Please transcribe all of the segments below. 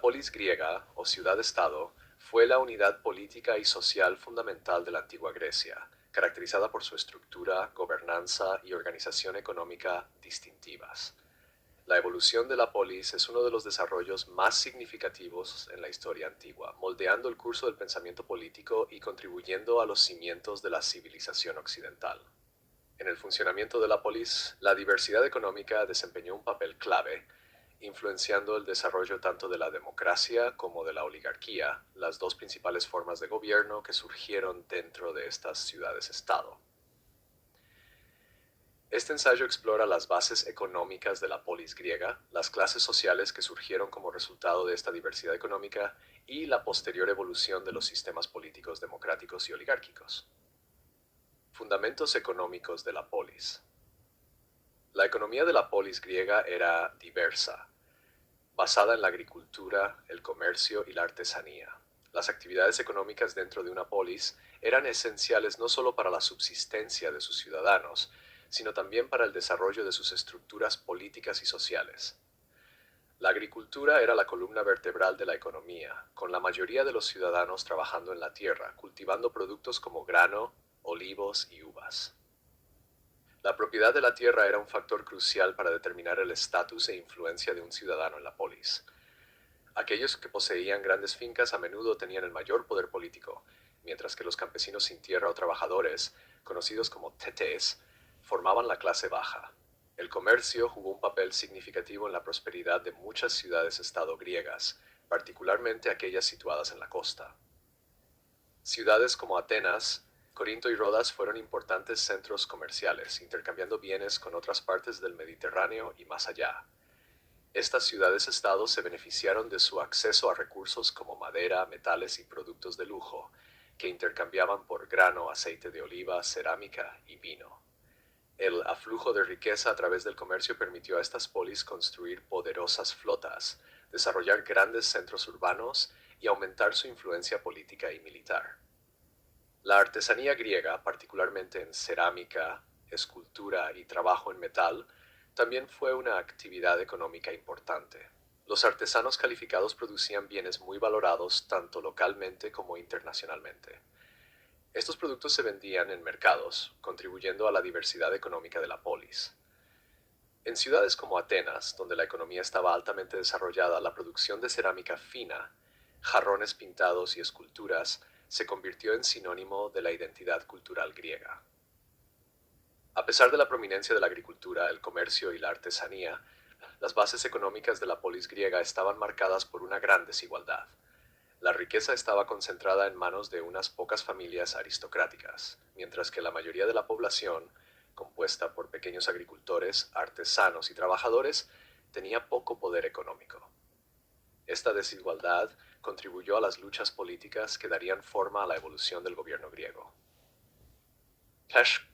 La polis griega, o ciudad-estado, fue la unidad política y social fundamental de la antigua Grecia, caracterizada por su estructura, gobernanza y organización económica distintivas. La evolución de la polis es uno de los desarrollos más significativos en la historia antigua, moldeando el curso del pensamiento político y contribuyendo a los cimientos de la civilización occidental. En el funcionamiento de la polis, la diversidad económica desempeñó un papel clave, influenciando el desarrollo tanto de la democracia como de la oligarquía, las dos principales formas de gobierno que surgieron dentro de estas ciudades-estado. Este ensayo explora las bases económicas de la polis griega, las clases sociales que surgieron como resultado de esta diversidad económica y la posterior evolución de los sistemas políticos democráticos y oligárquicos. Fundamentos económicos de la polis. La economía de la polis griega era diversa, basada en la agricultura, el comercio y la artesanía. Las actividades económicas dentro de una polis eran esenciales no solo para la subsistencia de sus ciudadanos, sino también para el desarrollo de sus estructuras políticas y sociales. La agricultura era la columna vertebral de la economía, con la mayoría de los ciudadanos trabajando en la tierra, cultivando productos como grano, olivos y uvas. La propiedad de la tierra era un factor crucial para determinar el estatus e influencia de un ciudadano en la polis. Aquellos que poseían grandes fincas a menudo tenían el mayor poder político, mientras que los campesinos sin tierra o trabajadores, conocidos como tetes, formaban la clase baja. El comercio jugó un papel significativo en la prosperidad de muchas ciudades-estado griegas, particularmente aquellas situadas en la costa. Ciudades como Atenas, Corinto y Rodas fueron importantes centros comerciales, intercambiando bienes con otras partes del Mediterráneo y más allá. Estas ciudades-estado se beneficiaron de su acceso a recursos como madera, metales y productos de lujo, que intercambiaban por grano, aceite de oliva, cerámica y vino. El aflujo de riqueza a través del comercio permitió a estas polis construir poderosas flotas, desarrollar grandes centros urbanos y aumentar su influencia política y militar. La artesanía griega, particularmente en cerámica, escultura y trabajo en metal, también fue una actividad económica importante. Los artesanos calificados producían bienes muy valorados tanto localmente como internacionalmente. Estos productos se vendían en mercados, contribuyendo a la diversidad económica de la polis. En ciudades como Atenas, donde la economía estaba altamente desarrollada, la producción de cerámica fina, jarrones pintados y esculturas se convirtió en sinónimo de la identidad cultural griega. A pesar de la prominencia de la agricultura, el comercio y la artesanía, las bases económicas de la polis griega estaban marcadas por una gran desigualdad. La riqueza estaba concentrada en manos de unas pocas familias aristocráticas, mientras que la mayoría de la población, compuesta por pequeños agricultores, artesanos y trabajadores, tenía poco poder económico. Esta desigualdad contribuyó a las luchas políticas que darían forma a la evolución del gobierno griego.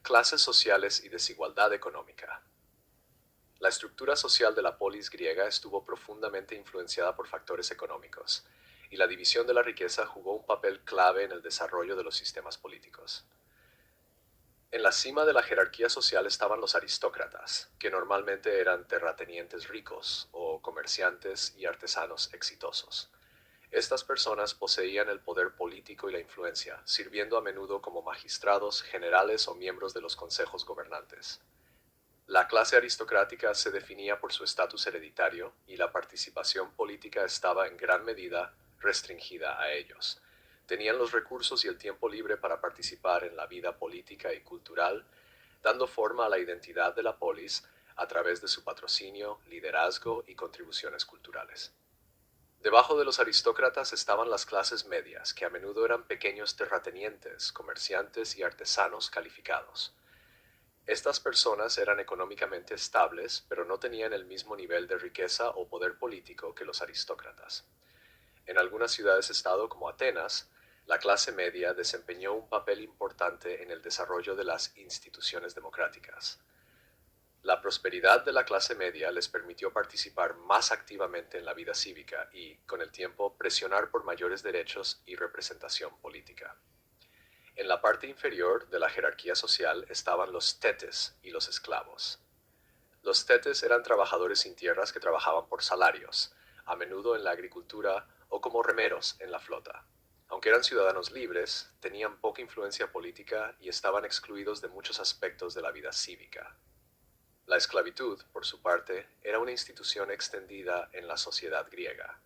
Clases sociales y desigualdad económica. La estructura social de la polis griega estuvo profundamente influenciada por factores económicos, y la división de la riqueza jugó un papel clave en el desarrollo de los sistemas políticos. En la cima de la jerarquía social estaban los aristócratas, que normalmente eran terratenientes ricos o comerciantes y artesanos exitosos. Estas personas poseían el poder político y la influencia, sirviendo a menudo como magistrados, generales o miembros de los consejos gobernantes. La clase aristocrática se definía por su estatus hereditario y la participación política estaba en gran medida restringida a ellos. Tenían los recursos y el tiempo libre para participar en la vida política y cultural, dando forma a la identidad de la polis a través de su patrocinio, liderazgo y contribuciones culturales. Debajo de los aristócratas estaban las clases medias, que a menudo eran pequeños terratenientes, comerciantes y artesanos calificados. Estas personas eran económicamente estables, pero no tenían el mismo nivel de riqueza o poder político que los aristócratas. En algunas ciudades-estado como Atenas, la clase media desempeñó un papel importante en el desarrollo de las instituciones democráticas. La prosperidad de la clase media les permitió participar más activamente en la vida cívica y, con el tiempo, presionar por mayores derechos y representación política. En la parte inferior de la jerarquía social estaban los tetes y los esclavos. Los tetes eran trabajadores sin tierras que trabajaban por salarios, a menudo en la agricultura o como remeros en la flota. Aunque eran ciudadanos libres, tenían poca influencia política y estaban excluidos de muchos aspectos de la vida cívica. La esclavitud, por su parte, era una institución extendida en la sociedad griega.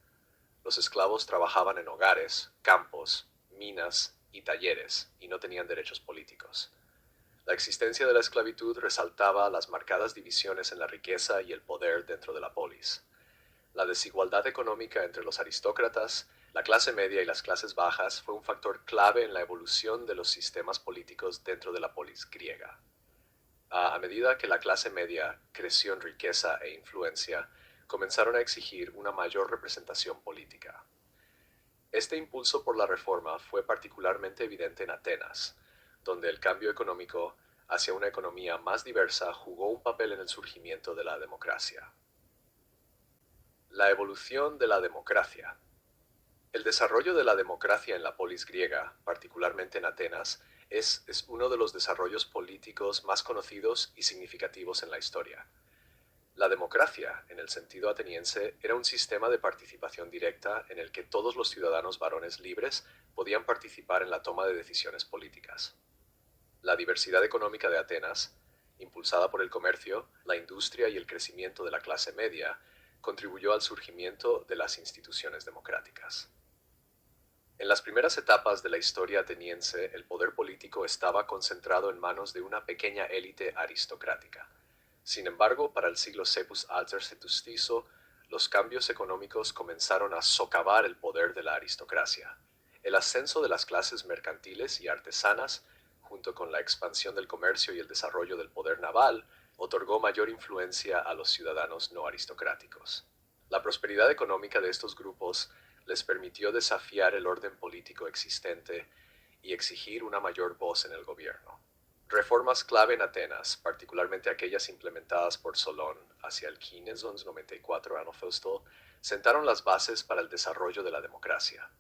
Los esclavos trabajaban en hogares, campos, minas y talleres y no tenían derechos políticos. La existencia de la esclavitud resaltaba las marcadas divisiones en la riqueza y el poder dentro de la polis. La desigualdad económica entre los aristócratas, la clase media y las clases bajas fue un factor clave en la evolución de los sistemas políticos dentro de la polis griega. A medida que la clase media creció en riqueza e influencia, comenzaron a exigir una mayor representación política. Este impulso por la reforma fue particularmente evidente en Atenas, donde el cambio económico hacia una economía más diversa jugó un papel en el surgimiento de la democracia. La evolución de la democracia. El desarrollo de la democracia en la polis griega, particularmente en Atenas, es uno de los desarrollos políticos más conocidos y significativos en la historia. La democracia, en el sentido ateniense, era un sistema de participación directa en el que todos los ciudadanos varones libres podían participar en la toma de decisiones políticas. La diversidad económica de Atenas, impulsada por el comercio, la industria y el crecimiento de la clase media, contribuyó al surgimiento de las instituciones democráticas. En las primeras etapas de la historia ateniense, el poder político estaba concentrado en manos de una pequeña élite aristocrática. Sin embargo, para el siglo Sepus Alter Setustizo, los cambios económicos comenzaron a socavar el poder de la aristocracia. El ascenso de las clases mercantiles y artesanas, junto con la expansión del comercio y el desarrollo del poder naval, otorgó mayor influencia a los ciudadanos no aristocráticos. La prosperidad económica de estos grupos les permitió desafiar el orden político existente y exigir una mayor voz en el gobierno. Reformas clave en Atenas, particularmente aquellas implementadas por Solón hacia el 594 a.C., sentaron las bases para el desarrollo de la democracia.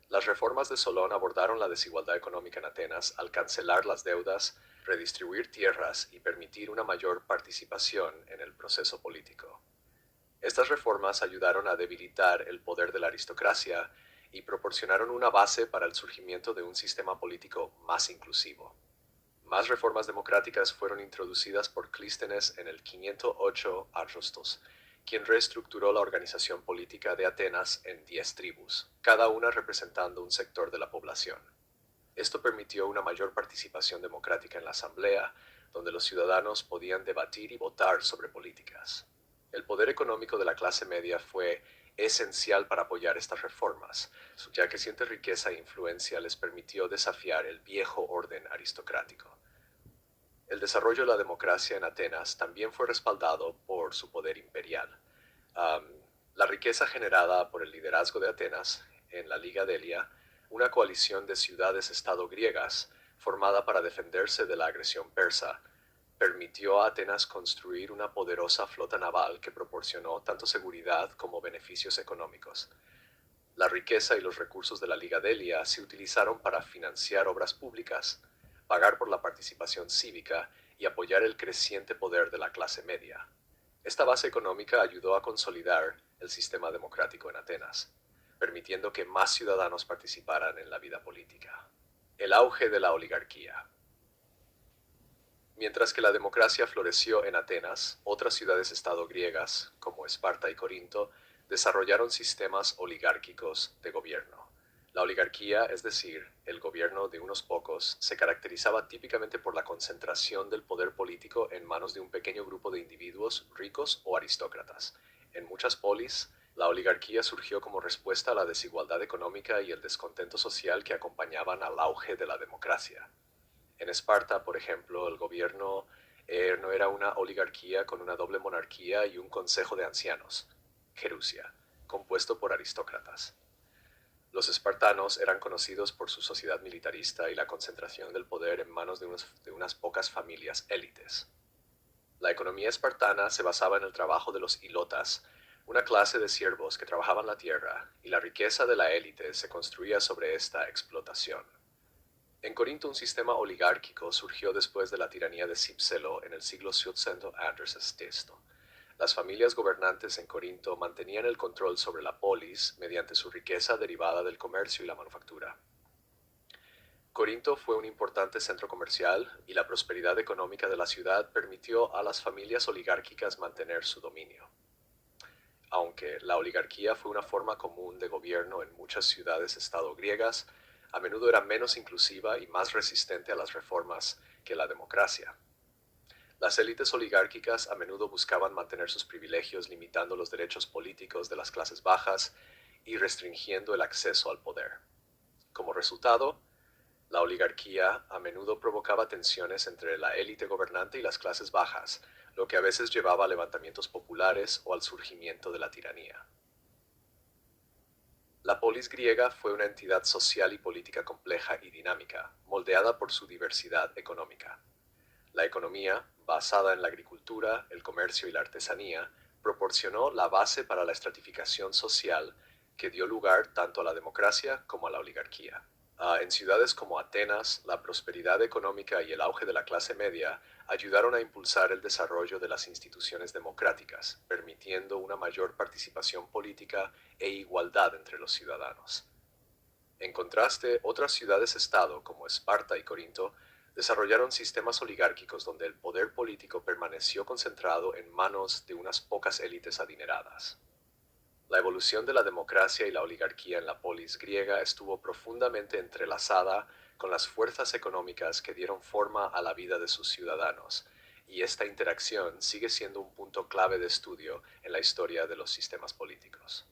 Las reformas de Solón abordaron la desigualdad económica en Atenas al cancelar las deudas, redistribuir tierras y permitir una mayor participación en el proceso político. Estas reformas ayudaron a debilitar el poder de la aristocracia y proporcionaron una base para el surgimiento de un sistema político más inclusivo. Más reformas democráticas fueron introducidas por Clístenes en el 508 a.C., quien reestructuró la organización política de Atenas en 10 tribus, cada una representando un sector de la población. Esto permitió una mayor participación democrática en la asamblea, donde los ciudadanos podían debatir y votar sobre políticas. El poder económico de la clase media fue esencial para apoyar estas reformas, ya que creciente riqueza e influencia les permitió desafiar el viejo orden aristocrático. El desarrollo de la democracia en Atenas también fue respaldado por su poder imperial. La riqueza generada por el liderazgo de Atenas en la Liga Delia, una coalición de ciudades-estado griegas formada para defenderse de la agresión persa, permitió a Atenas construir una poderosa flota naval que proporcionó tanto seguridad como beneficios económicos. La riqueza y los recursos de la Liga Delia se utilizaron para financiar obras públicas, pagar por la participación cívica y apoyar el creciente poder de la clase media. Esta base económica ayudó a consolidar el sistema democrático en Atenas, permitiendo que más ciudadanos participaran en la vida política. El auge de la oligarquía. Mientras que la democracia floreció en Atenas, otras ciudades-estado griegas, como Esparta y Corinto, desarrollaron sistemas oligárquicos de gobierno. La oligarquía, es decir, el gobierno de unos pocos, se caracterizaba típicamente por la concentración del poder político en manos de un pequeño grupo de individuos ricos o aristócratas. En muchas polis, la oligarquía surgió como respuesta a la desigualdad económica y el descontento social que acompañaban al auge de la democracia. En Esparta, por ejemplo, el gobierno no era una oligarquía con una doble monarquía y un consejo de ancianos, Gerusia, compuesto por aristócratas. Los espartanos eran conocidos por su sociedad militarista y la concentración del poder en manos de unas pocas familias élites. La economía espartana se basaba en el trabajo de los ilotas, una clase de siervos que trabajaban la tierra, y la riqueza de la élite se construía sobre esta explotación. En Corinto un sistema oligárquico surgió después de la tiranía de Cipselo en el siglo 600 a.C. Las familias gobernantes en Corinto mantenían el control sobre la polis mediante su riqueza derivada del comercio y la manufactura. Corinto fue un importante centro comercial y la prosperidad económica de la ciudad permitió a las familias oligárquicas mantener su dominio. Aunque la oligarquía fue una forma común de gobierno en muchas ciudades-estado griegas, a menudo era menos inclusiva y más resistente a las reformas que la democracia. Las élites oligárquicas a menudo buscaban mantener sus privilegios limitando los derechos políticos de las clases bajas y restringiendo el acceso al poder. Como resultado, la oligarquía a menudo provocaba tensiones entre la élite gobernante y las clases bajas, lo que a veces llevaba a levantamientos populares o al surgimiento de la tiranía. La polis griega fue una entidad social y política compleja y dinámica, moldeada por su diversidad económica. La economía, basada en la agricultura, el comercio y la artesanía, proporcionó la base para la estratificación social que dio lugar tanto a la democracia como a la oligarquía. En ciudades como Atenas, la prosperidad económica y el auge de la clase media ayudaron a impulsar el desarrollo de las instituciones democráticas, permitiendo una mayor participación política e igualdad entre los ciudadanos. En contraste, otras ciudades-estado como Esparta y Corinto desarrollaron sistemas oligárquicos donde el poder político permaneció concentrado en manos de unas pocas élites adineradas. La evolución de la democracia y la oligarquía en la polis griega estuvo profundamente entrelazada con las fuerzas económicas que dieron forma a la vida de sus ciudadanos, y esta interacción sigue siendo un punto clave de estudio en la historia de los sistemas políticos.